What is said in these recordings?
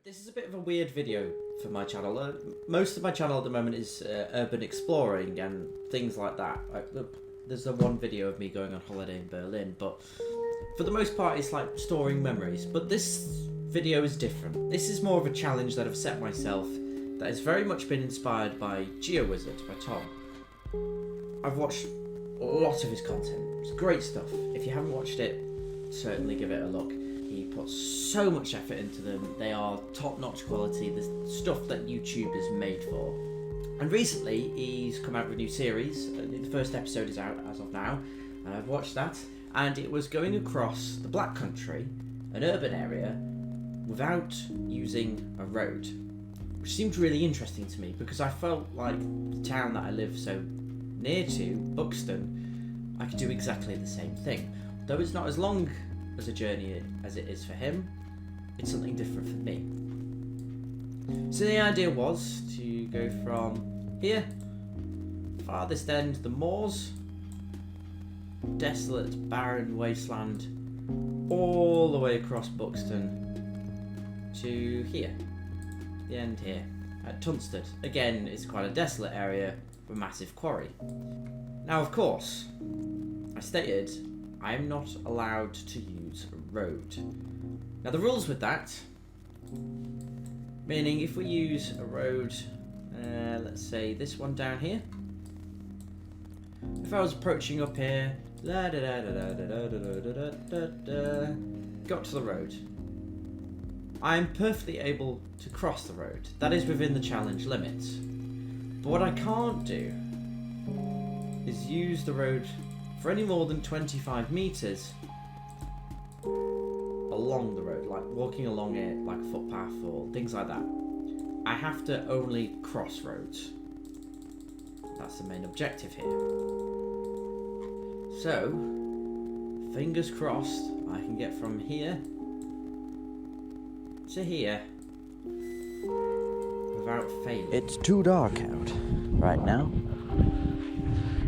This is a bit of a weird video for my channel. Most of my channel at the moment is urban exploring and things like that. There's the one video of me going on holiday in Berlin, but for the most part it's like storing memories. But this video is different. This is more of a challenge that I've set myself that has very much been inspired by GeoWizard by Tom. I've watched a lot of his content. It's great stuff. If you haven't watched it, certainly give it a look. He puts so much effort into them. They are top-notch quality, the stuff that YouTube is made for. And recently, he's come out with a new series. The first episode is out as of now, and I've watched that. And it was going across the Black Country, an urban area, without using a road, which seemed really interesting to me because I felt like the town that I live so near to, Buxton, I could do exactly the same thing. Though it's not as long as a journey as it is for him, it's something different for me. So the idea was to go from here, farthest end, the moors, desolate, barren wasteland, all the way across Buxton to here, the end here, at Tunstead. Again, it's quite a desolate area with a massive quarry. Now, of course, I stated I am not allowed to use a road. Now the rules with that, meaning if we use a road, let's say this one down here, if I was approaching up here, got to the road, I am perfectly able to cross the road. That is within the challenge limits. But what I can't do is use the road for any more than 25 meters along the road, like walking along it like a footpath or things like that. I have to only cross roads. That's the main objective here. So, fingers crossed, I can get from here to here without failing. It's too dark out right now.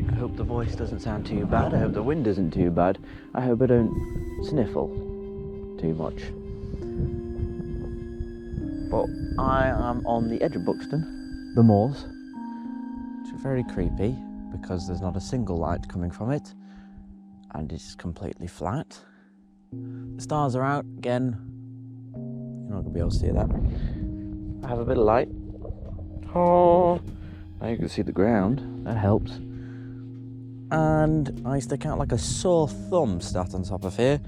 I hope the voice doesn't sound too bad. I hope the wind isn't too bad. I hope I don't sniffle too much. But I am on the edge of Buxton, the moors, which are very creepy because there's not a single light coming from it and it's completely flat. The stars are out again. You're not going to be able to see that. I have a bit of light. Oh, now you can see the ground. That helps. And I stick out like a sore thumb sat on top of here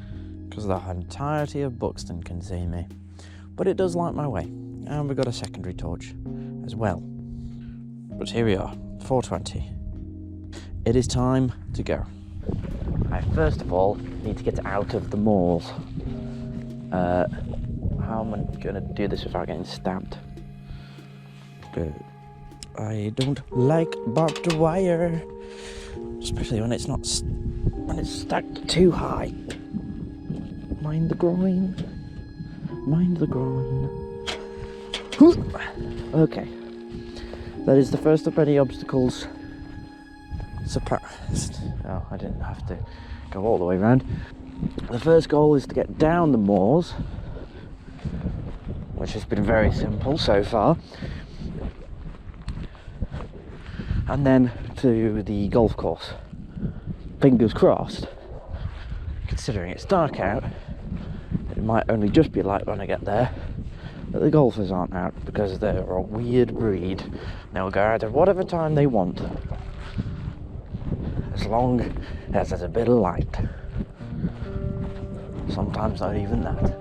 because the entirety of Buxton can see me. But it does light my way, and we've got a secondary torch as well. But here we are, 4:20. It is time to go. I first of all need to get out of the moors. How am I going to do this without getting stabbed? I don't like barbed wire. Especially when it's stacked too high. Mind the groin. Mind the groin. Okay. That is the first of many obstacles. Surprised. Oh, I didn't have to go all the way around. The first goal is to get down the moors, which has been very simple so far. And then to the golf course. Fingers crossed, considering it's dark out, it might only just be light when I get there, but the golfers aren't out because they're a weird breed. They'll go out at whatever time they want, as long as there's a bit of light. Sometimes not even that.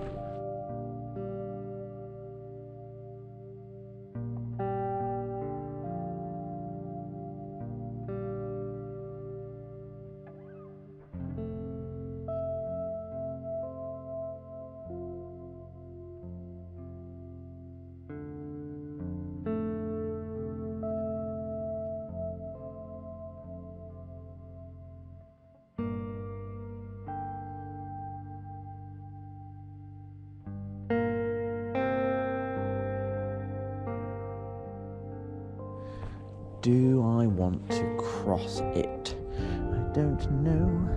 Do I want to cross it? I don't know.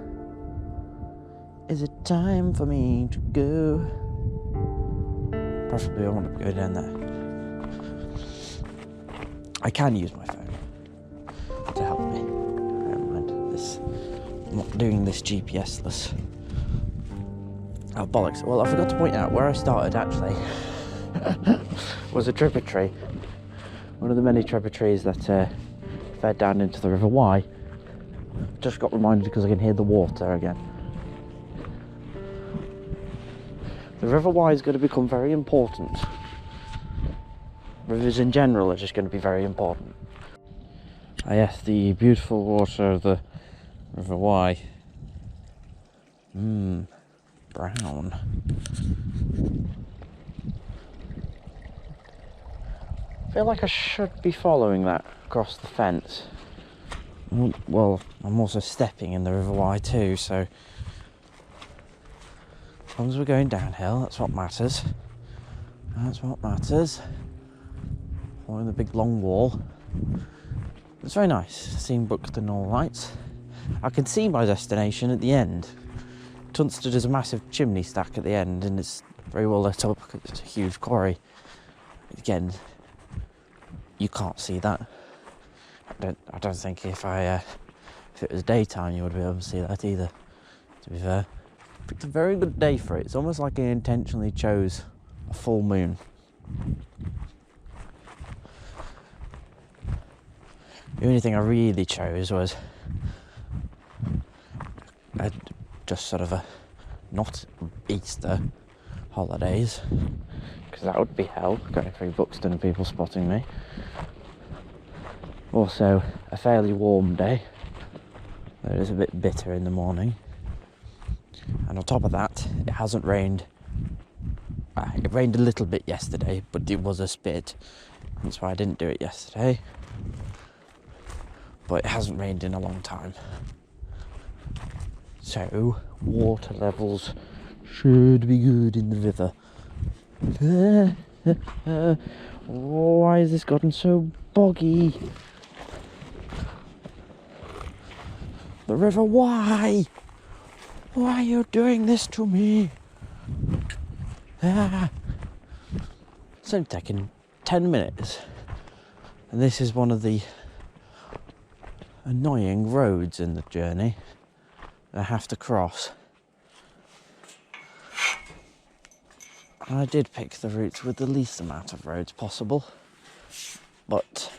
Is it time for me to go? preferably I want to go down there. I can use my phone to help me. I don't mind this. I'm not doing this GPS-less. Oh, bollocks. Well, I forgot to point out where I started, actually, was a tributary. One of the many tributaries that fed down into the River Wye. Just got reminded because I can hear the water again. The River Wye is going to become very important. Rivers in general are just going to be very important. Ah yes, the beautiful water of the River Wye. Brown. I feel like I should be following that across the fence. Well, I'm also stepping in the River Wye too, so as long as we're going downhill, that's what matters. That's what matters. Following the big long wall. It's very nice, seeing Buxton all right. I can see my destination at the end. Tunstead is a massive chimney stack at the end, and it's very well lit up because it's a huge quarry. Again, you can't see that. I don't think if it was daytime you would be able to see that either, to be fair. It's a very good day for it. It's almost like I intentionally chose a full moon. The only thing I really chose was just sort of a not Easter holidays, because that would be hell, going through Buxton and people spotting me. Also a fairly warm day, though it is a bit bitter in the morning. And on top of that, it hasn't rained. It rained a little bit yesterday, but it was a spit. That's why I didn't do it yesterday. But it hasn't rained in a long time. So, water levels should be good in the river. Why has this gotten so boggy? The River Wye! Why are you doing this to me? It's only taken 10 minutes. And this is one of the annoying roads in the journey that I have to cross. And I did pick the route with the least amount of roads possible, but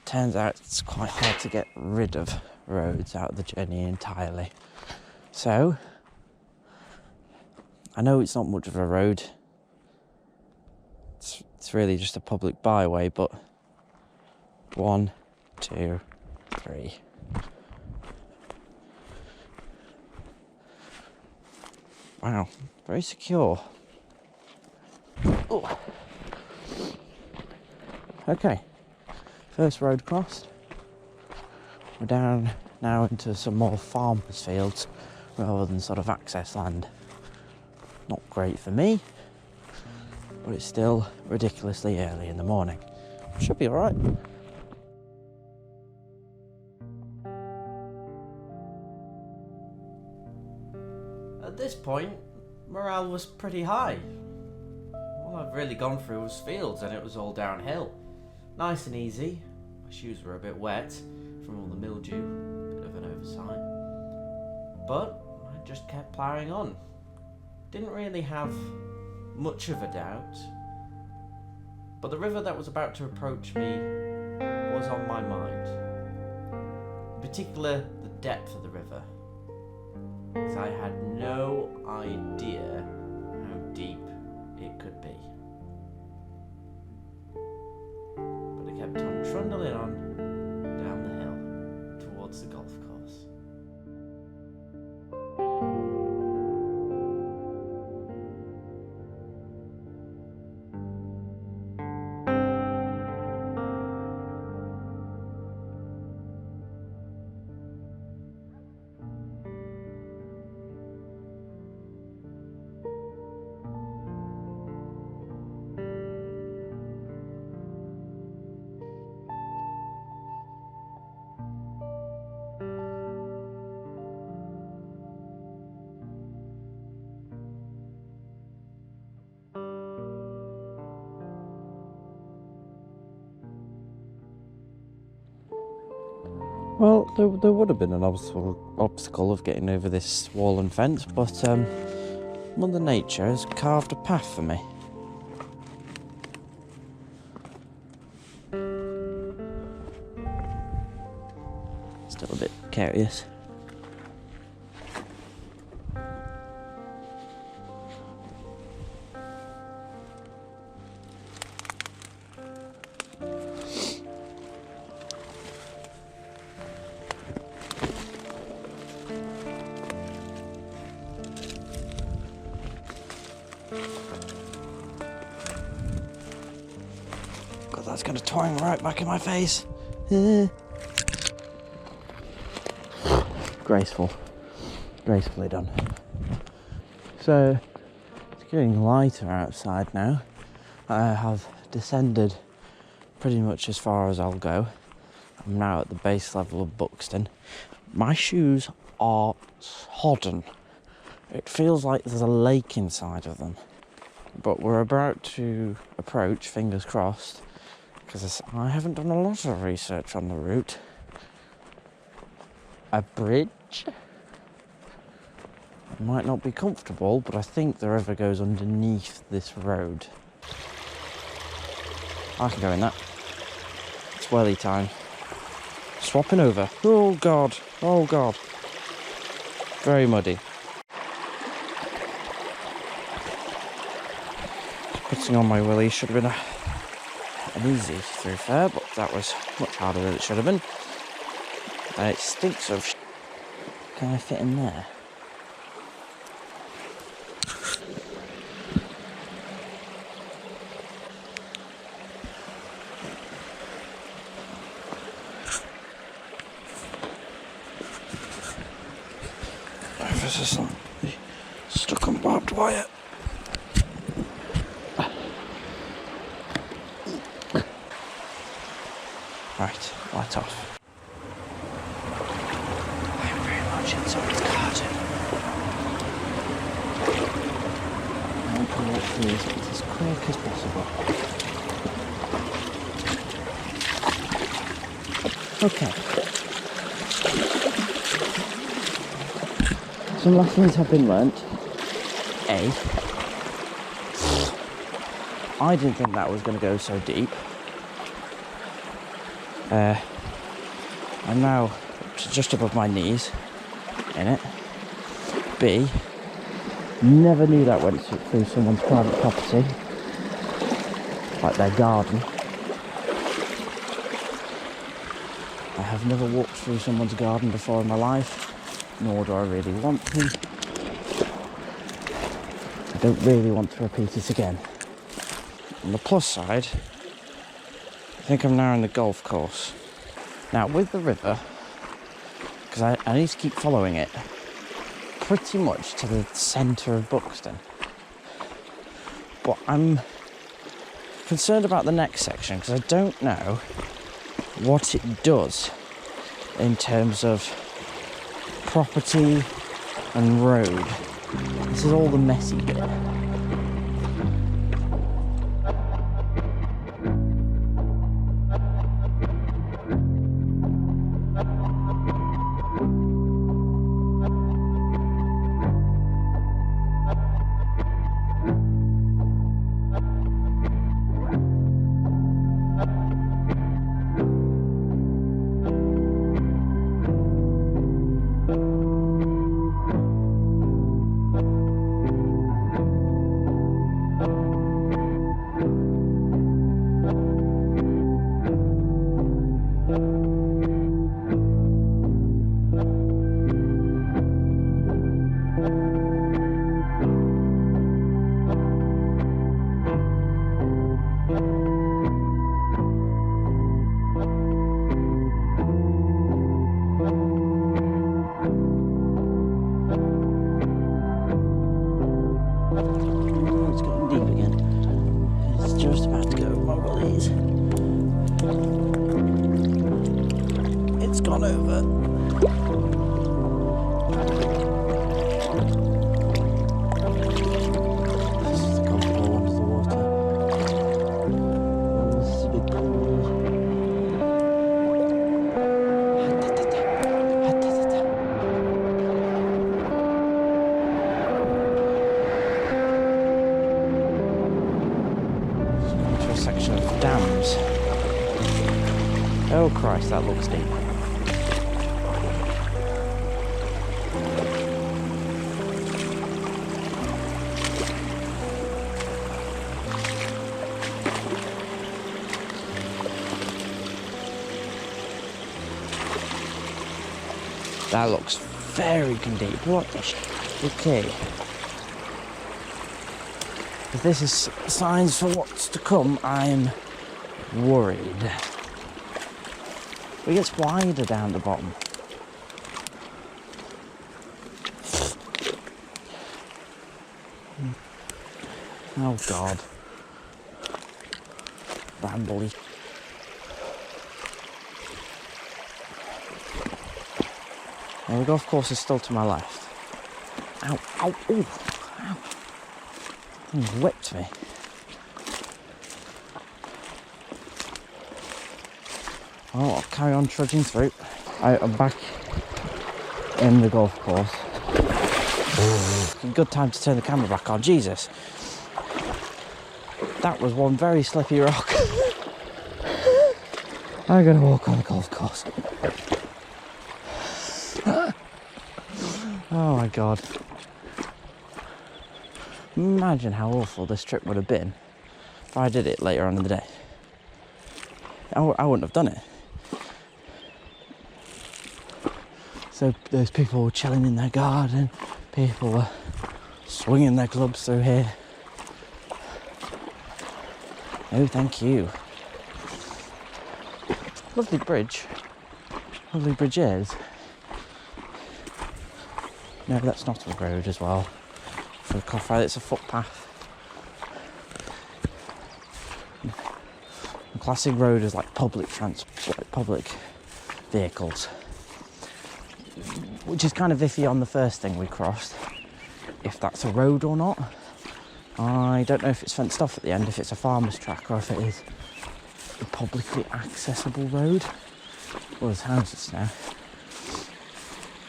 turns out it's quite hard to get rid of roads out of the journey entirely. So, I know it's not much of a road, it's really just a public byway, but 1, 2, 3. Wow, very secure. Ooh. Okay, first road crossed. We're down now into some more farmers' fields rather than sort of access land. Not great for me, but it's still ridiculously early in the morning. Should be alright. At this point, morale was pretty high. All I've really gone through was fields, and it was all downhill. Nice and easy. My shoes were a bit wet from all the mildew, bit of an oversight. But I just kept ploughing on. Didn't really have much of a doubt. But the river that was about to approach me was on my mind. In particular, the depth of the river. Because I had no idea how deep it could be. But it kept on trundling on down the hill towards the golf course. Well, there would have been an obstacle of getting over this wall and fence, but Mother Nature has carved a path for me. Still a bit curious. God, that's gonna twang right back in my face. Gracefully done. So it's getting lighter outside now. I have descended pretty much as far as I'll go. I'm now at the base level of Buxton. My shoes are sodden. It feels like there's a lake inside of them. But we're about to approach, fingers crossed, because I haven't done a lot of research on the route. A bridge? It might not be comfortable, but I think the river goes underneath this road. I can go in that. It's welly time. Swapping over. Oh God, oh God. Very muddy. Putting on my willy should have been an easy thoroughfare, but that was much harder than it should have been. It stinks of sh*. Can I fit in there? This is something stuck on barbed wire. Right, light off. I'm very much in someone's garden. I want to walk through this as quick as possible. Okay. Some lessons have been learnt. A, I didn't think that was going to go so deep. I'm now just above my knees in it. B, never knew that went through someone's private property, like their garden. I have never walked through someone's garden before in my life, nor do I really want to. I don't really want to repeat it again. On the plus side, I think I'm now in the golf course. Now with the river, because I need to keep following it, pretty much to the centre of Buxton. But I'm concerned about the next section, because I don't know what it does in terms of property and road. This is all the messy bit. It's getting deep again. It's just about to go over my willies. It's gone over. This is the golf ball under the water. This is a big pool. Oh Christ, that looks deep. That looks very deep. What the okay. If this is signs for what's to come, I'm worried. It gets wider down the bottom. Oh God. Rambly. Well, the golf course is still to my left. Ow, ow, ooh, ow. He whipped me. Oh, I'll carry on trudging through. I'm back in the golf course. Good time to turn the camera back on. Jesus. That was one very slippy rock. I'm going to walk on the golf course. Oh my God. Imagine how awful this trip would have been if I did it later on in the day. I wouldn't have done it. So those people were chilling in their garden, people were swinging their clubs through here. No, thank you. Lovely bridge. Lovely bridges. No, that's not a road as well. For the coffee, it's a footpath. A classic road is like public transport, like public vehicles. Which is kind of iffy on the first thing we crossed. If that's a road or not. I don't know if it's fenced off at the end, if it's a farmer's track or if it is a publicly accessible road. Well, there's houses now.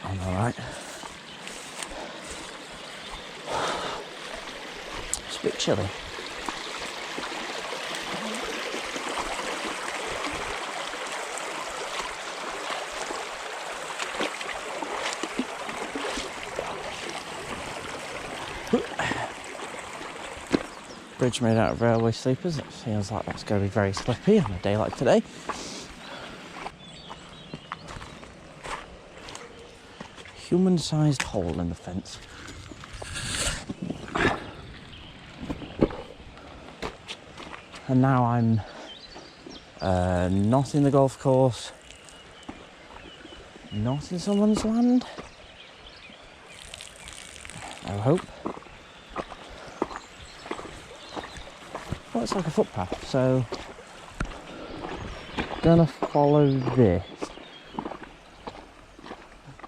I'm alright. It's a bit chilly. Bridge made out of railway sleepers. It feels like that's going to be very slippy on a day like today. Human-sized hole in the fence. And now I'm not in the golf course, not in someone's land, I hope. Well, it's like a footpath, so gonna follow this.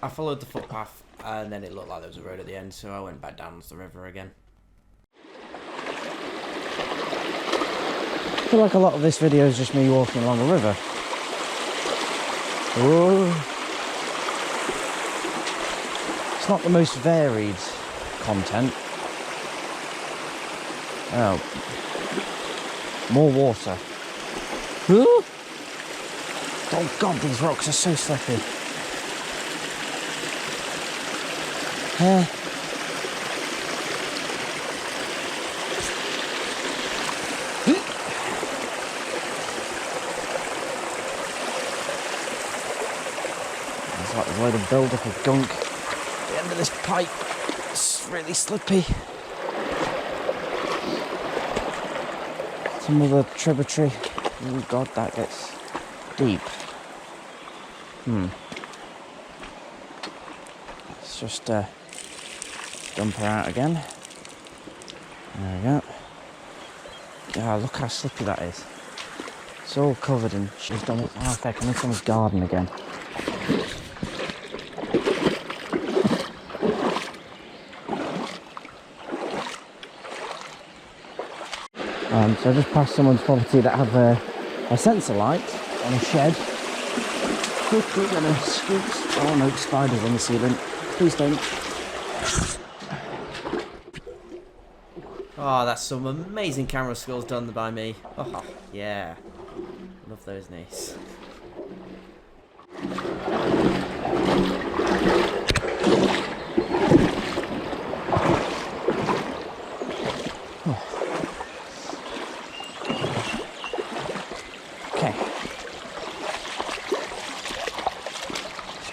I followed the footpath and then it looked like there was a road at the end, so I went back down the river again. I feel like a lot of this video is just me walking along a river. Whoa. It's not the most varied content. Oh. More water. Ooh. Oh God, these rocks are so slippy. There's like a load of build-up of gunk at the end of this pipe. It's really slippy. Some other tributary. Oh God, that gets deep. Let's just dump her out again. There we go. Yeah, look how slippy that is. It's all covered in. She's done it. Oh, okay, I'm in someone's garden again. So I just passed someone's property that have a sensor light on a shed. Quickly gonna scoot. Oh no, spiders on the ceiling. Please don't. Oh, that's some amazing camera skills done by me. Oh, yeah. Love those knees.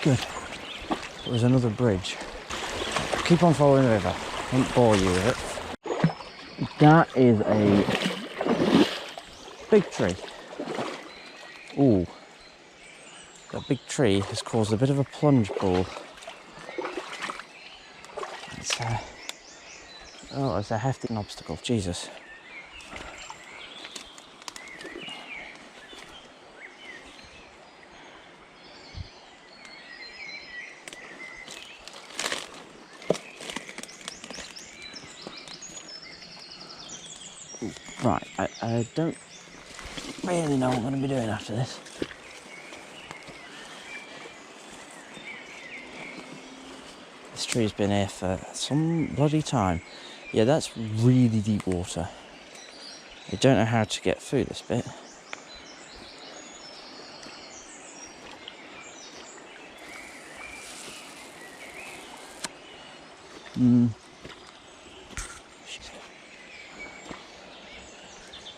Good. It was another bridge. Keep on following the river. I won't bore you with it. That is a big tree. Ooh. That big tree has caused a bit of a plunge pool. It's a hefty obstacle. Jesus. Right, I don't really know what I'm going to be doing after this. This tree's been here for some bloody time. Yeah, that's really deep water. I don't know how to get through this bit.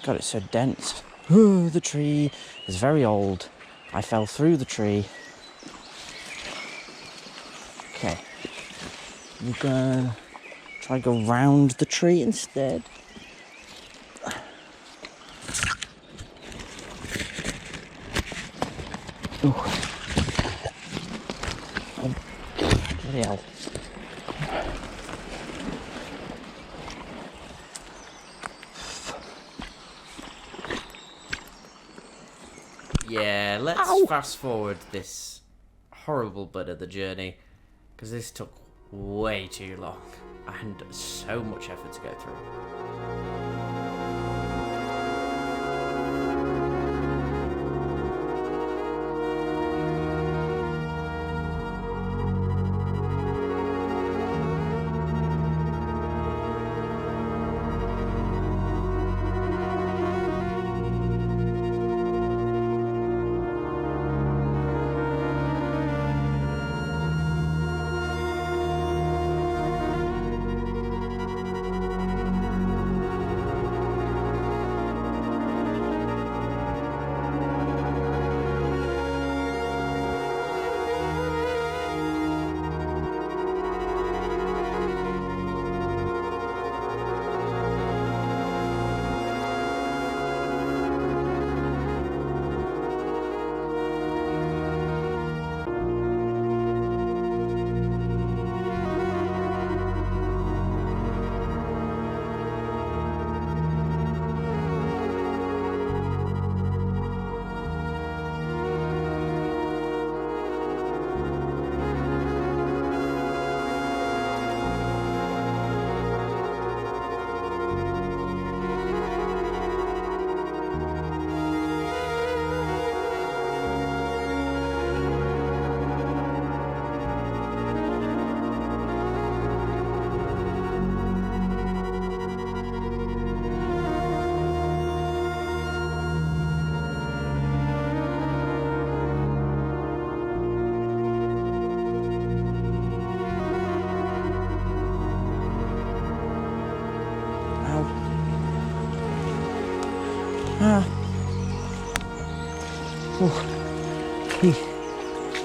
God, it's so dense. Ooh, the tree is very old. I fell through the tree. Okay. We're gonna try to go round the tree instead. Ooh. Oh, bloody hell. Yeah, let's fast forward this horrible bit of the journey, because this took way too long and so much effort to go through.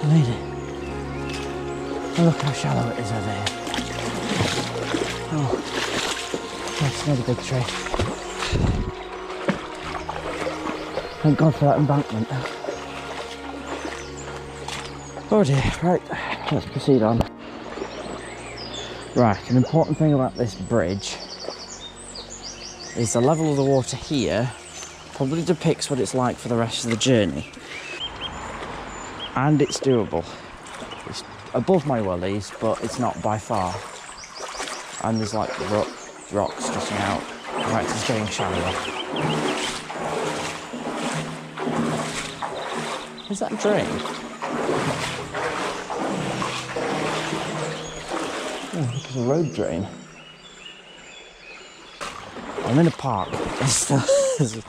I made it. Oh, look how shallow it is over here. Oh, that's another big tree. Thank God for that embankment. Oh dear, right, let's proceed on. Right, an important thing about this bridge is the level of the water here probably depicts what it's like for the rest of the journey. And it's doable. It's above my wellies, but it's not by far. And there's like rocks jutting out. Right, it's getting shallower. Is that a drain? Oh, look, it's a road drain. I'm in a park. There's a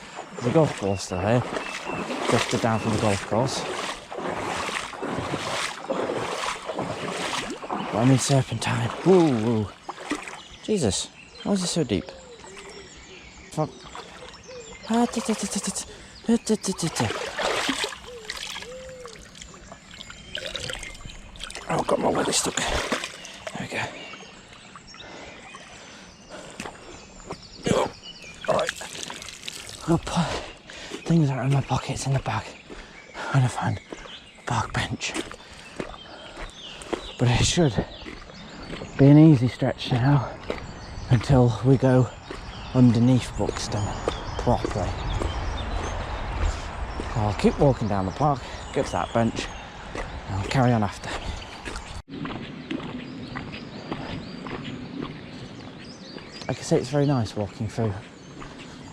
golf course still here. Drifted down from the golf course. But I need serpentine. Woo, woo. Jesus, how is it so deep? Fuck. I've got my willy stuck. There we go. Oh, alright. I'll put things out of my pockets in the bag when I find a park bench. But it should be an easy stretch now until we go underneath Buxton properly. I'll keep walking down the park, get to that bench, and I'll carry on after. Like I say, it's very nice walking through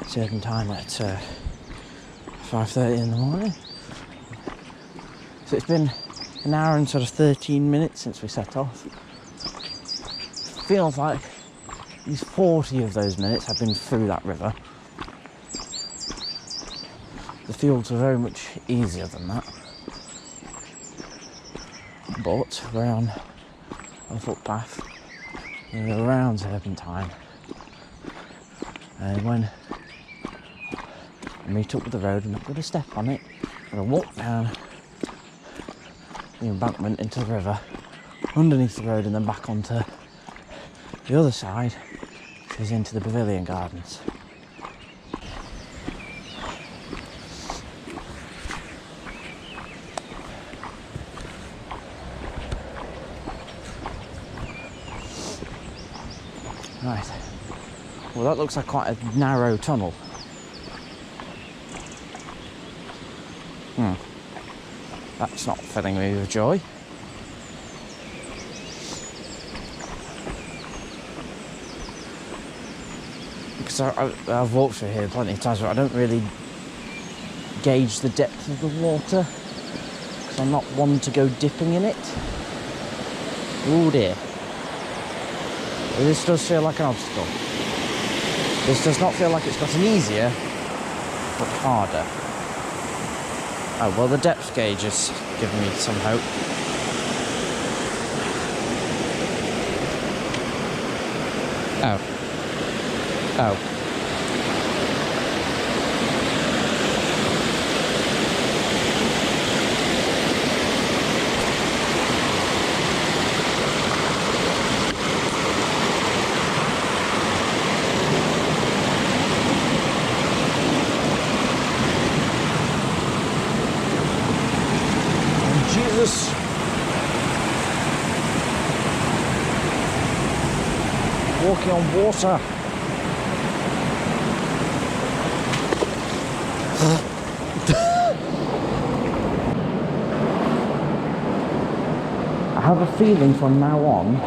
a certain time at 5:30 in the morning. So it's been an hour and sort of 13 minutes since we set off. Feels like at least 40 of those minutes have been through that river. The fields were very much easier than that. But we're on a footpath around Serpentine. And when I meet up with the road, I'm not going to step on it. I'm going to walk down the embankment into the river, underneath the road, and then back onto the other side, which is into the Pavilion Gardens. Right. Well, that looks like quite a narrow tunnel. That's not filling me with joy. Because I've walked through here plenty of times, but I don't really gauge the depth of the water. Because I'm not one to go dipping in it. Oh dear. This does feel like an obstacle. This does not feel like it's gotten easier, but harder. Oh, well, the depth gauge has given me some hope. Oh. Oh. Jesus. Walking on water. I have a feeling from now on I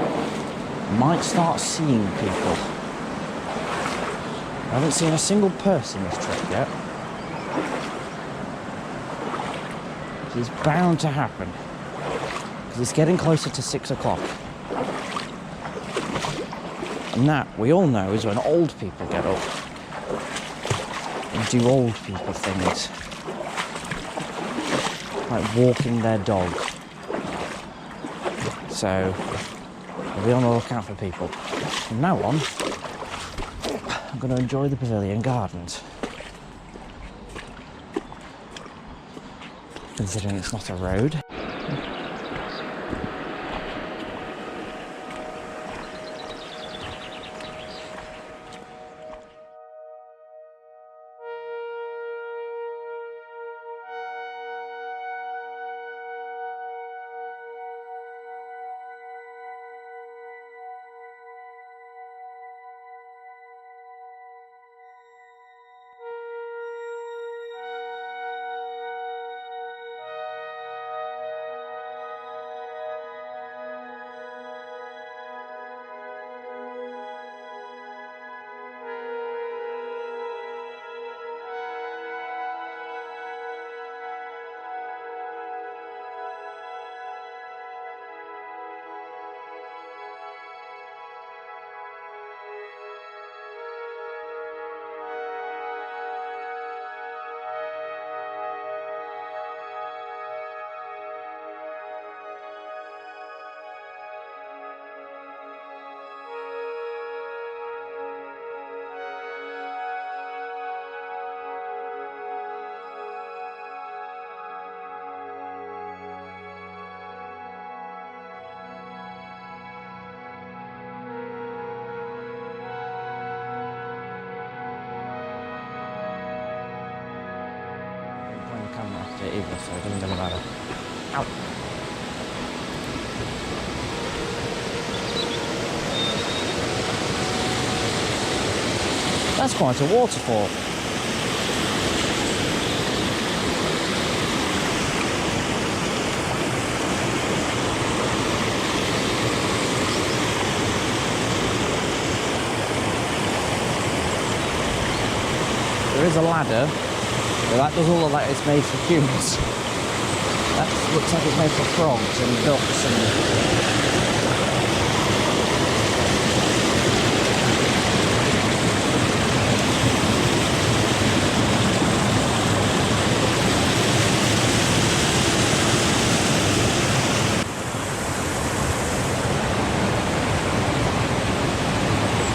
might start seeing people. I haven't seen a single person this trip yet. It's bound to happen because it's getting closer to 6 o'clock, and that we all know is when old people get up and do old people things like walking their dog. So I'll be on the lookout for people. From now on, I'm going to enjoy the Pavilion Gardens. Considering it's not a road. it either, so it doesn't really matter. Ow! That's quite a waterfall. There is a ladder, but that doesn't look like it's made for humans. That looks like it's made for frogs and ducks and...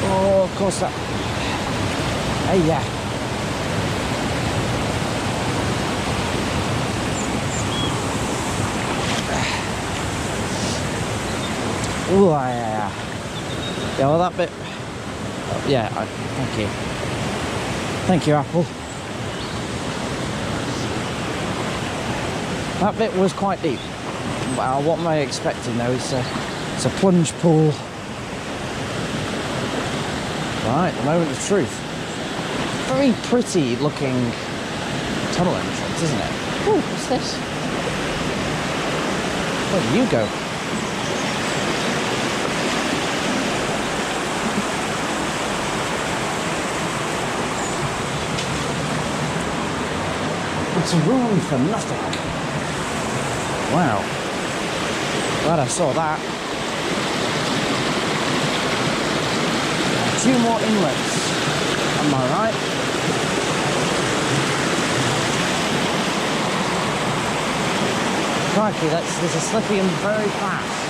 Oh, of course that... Hey, yeah. Ooh, yeah. Yeah, well, that bit... Yeah, thank you. Thank you, Apple. That bit was quite deep. Well, what am I expecting, though? It's a plunge pool. Right, the moment of truth. Very pretty looking tunnel entrance, isn't it? Ooh, what's this? Where do you go? It's a room for nothing. Wow. Glad I saw that. 2 more inlets. Am I right? Crikey, this is slipping very fast.